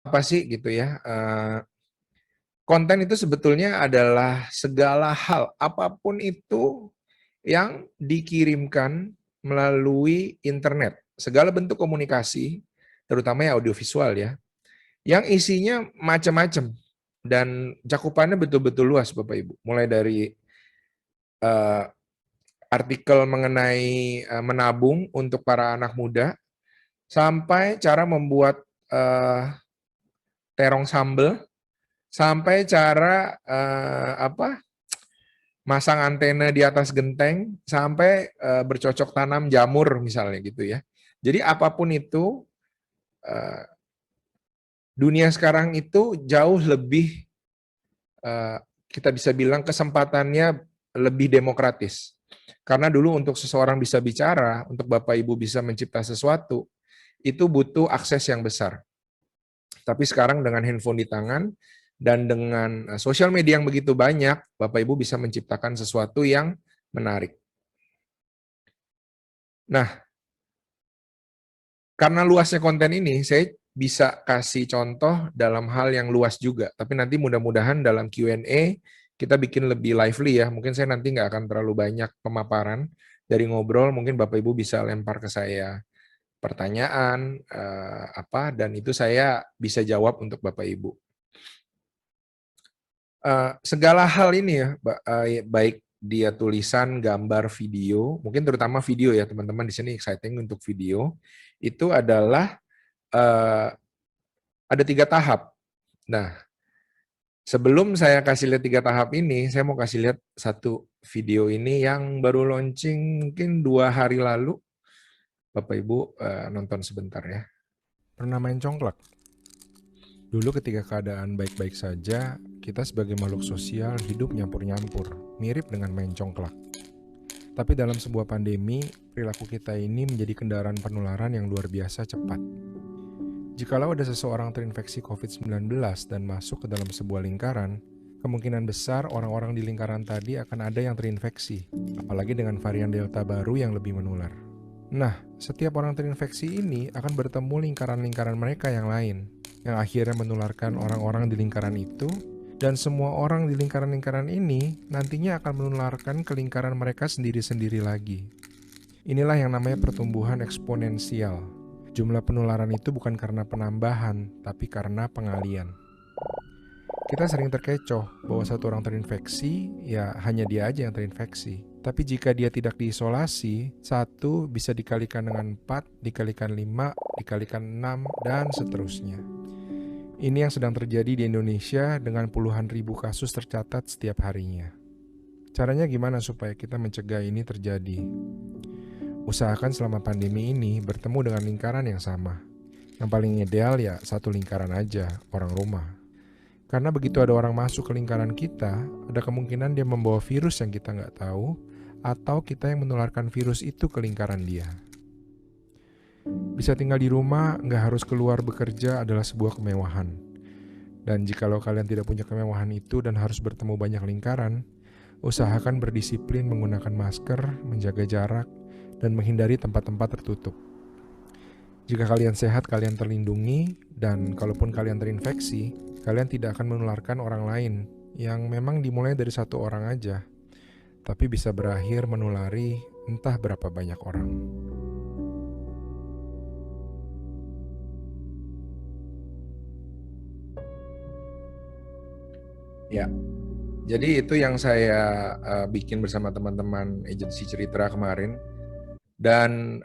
apa sih gitu ya, konten itu sebetulnya adalah segala hal, apapun itu yang dikirimkan melalui internet. Segala bentuk komunikasi, terutama ya audiovisual ya, yang isinya macam-macam dan cakupannya betul-betul luas Bapak Ibu. Mulai dari artikel mengenai menabung untuk para anak muda, sampai cara membuat terong sambel, sampai cara masang antena di atas genteng, sampai bercocok tanam jamur misalnya gitu ya. Jadi apapun itu, dunia sekarang itu jauh lebih, kita bisa bilang kesempatannya lebih demokratis. Karena dulu untuk seseorang bisa bicara, untuk Bapak Ibu bisa mencipta sesuatu, itu butuh akses yang besar. Tapi sekarang dengan handphone di tangan dan dengan sosial media yang begitu banyak, Bapak Ibu bisa menciptakan sesuatu yang menarik. Nah, karena luasnya konten ini, saya bisa kasih contoh dalam hal yang luas juga. Tapi nanti mudah-mudahan dalam Q&A kita bikin lebih lively ya. Mungkin saya nanti nggak akan terlalu banyak pemaparan dari ngobrol. Mungkin Bapak Ibu bisa lempar ke saya pertanyaan dan itu saya bisa jawab untuk Bapak Ibu. Segala hal ini ya, baik dia tulisan, gambar, video, mungkin terutama video ya teman-teman di sini exciting untuk video, itu adalah ada 3 tahap. Nah, sebelum saya kasih lihat 3 tahap ini, saya mau kasih lihat satu video ini yang baru launching mungkin 2 hari lalu. Bapak Ibu nonton sebentar ya. Pernah main congklak? Dulu ketika keadaan baik-baik saja, kita sebagai makhluk sosial hidup nyampur-nyampur, mirip dengan main congklak. Tapi dalam sebuah pandemi, perilaku kita ini menjadi kendaraan penularan yang luar biasa cepat. Jikalau ada seseorang terinfeksi COVID-19 dan masuk ke dalam sebuah lingkaran, kemungkinan besar orang-orang di lingkaran tadi akan ada yang terinfeksi, apalagi dengan varian Delta baru yang lebih menular. Nah, setiap orang terinfeksi ini akan bertemu lingkaran-lingkaran mereka yang lain, yang akhirnya menularkan orang-orang di lingkaran itu, dan semua orang di lingkaran-lingkaran ini nantinya akan menularkan ke lingkaran mereka sendiri-sendiri lagi. Inilah yang namanya pertumbuhan eksponensial. Jumlah penularan itu bukan karena penambahan, tapi karena pengalian. Kita sering terkecoh bahwa satu orang terinfeksi, ya hanya dia aja yang terinfeksi. Tapi jika dia tidak diisolasi, 1 bisa dikalikan dengan 4, dikalikan 5, dikalikan 6, dan seterusnya. Ini yang sedang terjadi di Indonesia dengan puluhan ribu kasus tercatat setiap harinya. Caranya gimana supaya kita mencegah ini terjadi? Usahakan selama pandemi ini bertemu dengan lingkaran yang sama. Yang paling ideal ya satu lingkaran aja, orang rumah. Karena begitu ada orang masuk ke lingkaran kita, ada kemungkinan dia membawa virus yang kita nggak tahu, atau kita yang menularkan virus itu ke lingkaran dia. Bisa tinggal di rumah, nggak harus keluar bekerja adalah sebuah kemewahan. Dan jikalau kalian tidak punya kemewahan itu dan harus bertemu banyak lingkaran, usahakan berdisiplin menggunakan masker, menjaga jarak, dan menghindari tempat-tempat tertutup. Jika kalian sehat, kalian terlindungi, dan kalaupun kalian terinfeksi, kalian tidak akan menularkan orang lain, yang memang dimulai dari satu orang aja, tapi bisa berakhir menulari entah berapa banyak orang. Ya, jadi itu yang saya bikin bersama teman-teman agensi Cerita kemarin, dan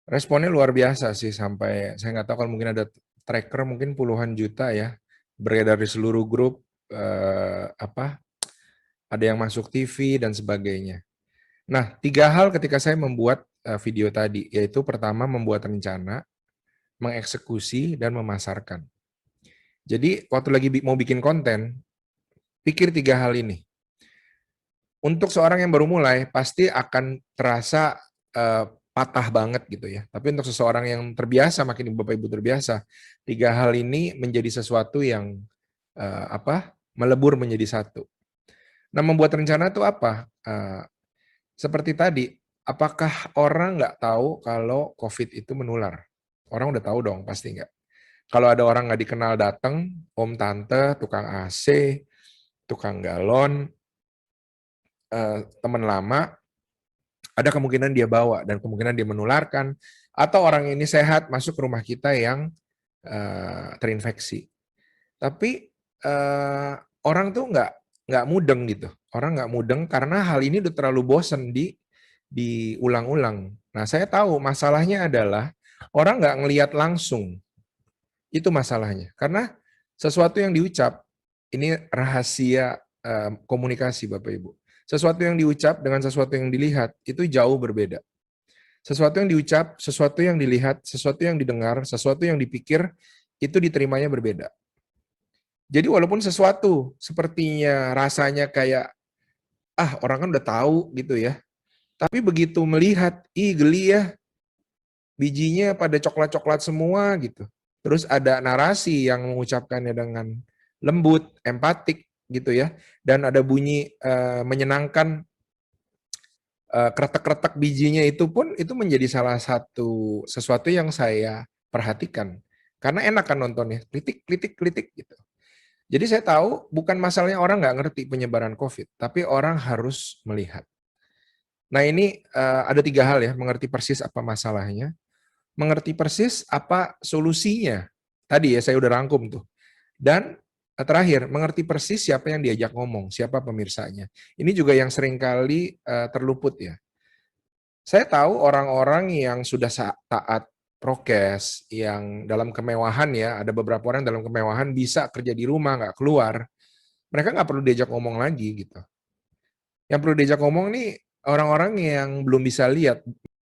responnya luar biasa sih, sampai saya nggak tahu kalau mungkin ada tracker mungkin puluhan juta ya, beredar di seluruh grup, ada yang masuk TV dan sebagainya. Nah, 3 hal ketika saya membuat video tadi, yaitu pertama membuat rencana, mengeksekusi, dan memasarkan. Jadi waktu lagi mau bikin konten, pikir 3 hal ini. Untuk seorang yang baru mulai, pasti akan terasa patah banget gitu ya. Tapi untuk seseorang yang terbiasa, makin Bapak Ibu terbiasa, 3 hal ini menjadi sesuatu yang melebur menjadi satu. Nah, membuat rencana itu apa? Seperti tadi, apakah orang nggak tahu kalau COVID itu menular? Orang udah tahu dong, pasti nggak. Kalau ada orang nggak dikenal datang, om tante, tukang AC, tukang galon, teman lama, ada kemungkinan dia bawa dan kemungkinan dia menularkan, atau orang ini sehat masuk ke rumah kita yang terinfeksi. Tapi orang tuh nggak mudeng gitu. Orang nggak mudeng karena hal ini udah terlalu bosen diulang-ulang. Nah, saya tahu masalahnya adalah orang nggak ngelihat langsung. Itu masalahnya. Karena sesuatu yang diucap, ini rahasia komunikasi Bapak Ibu. Sesuatu yang diucap dengan sesuatu yang dilihat, itu jauh berbeda. Sesuatu yang diucap, sesuatu yang dilihat, sesuatu yang didengar, sesuatu yang dipikir, itu diterimanya berbeda. Jadi walaupun sesuatu sepertinya rasanya kayak, orang kan udah tahu gitu ya. Tapi begitu melihat, geli ya, bijinya pada coklat-coklat semua gitu. Terus ada narasi yang mengucapkannya dengan lembut, empatik gitu ya. Dan ada bunyi menyenangkan, kretek-kretek bijinya itu pun itu menjadi salah satu sesuatu yang saya perhatikan. Karena enak kan nontonnya, klitik, klitik, klitik gitu. Jadi saya tahu bukan masalahnya orang nggak ngerti penyebaran COVID, tapi orang harus melihat. Nah ini ada 3 hal ya, mengerti persis apa masalahnya, mengerti persis apa solusinya. Tadi ya saya udah rangkum tuh. Dan terakhir, mengerti persis siapa yang diajak ngomong, siapa pemirsanya. Ini juga yang seringkali terluput ya. Saya tahu orang-orang yang sudah taat prokes, yang dalam kemewahan ya, ada beberapa orang dalam kemewahan bisa kerja di rumah, nggak keluar. Mereka nggak perlu diajak ngomong lagi gitu. Yang perlu diajak ngomong nih orang-orang yang belum bisa lihat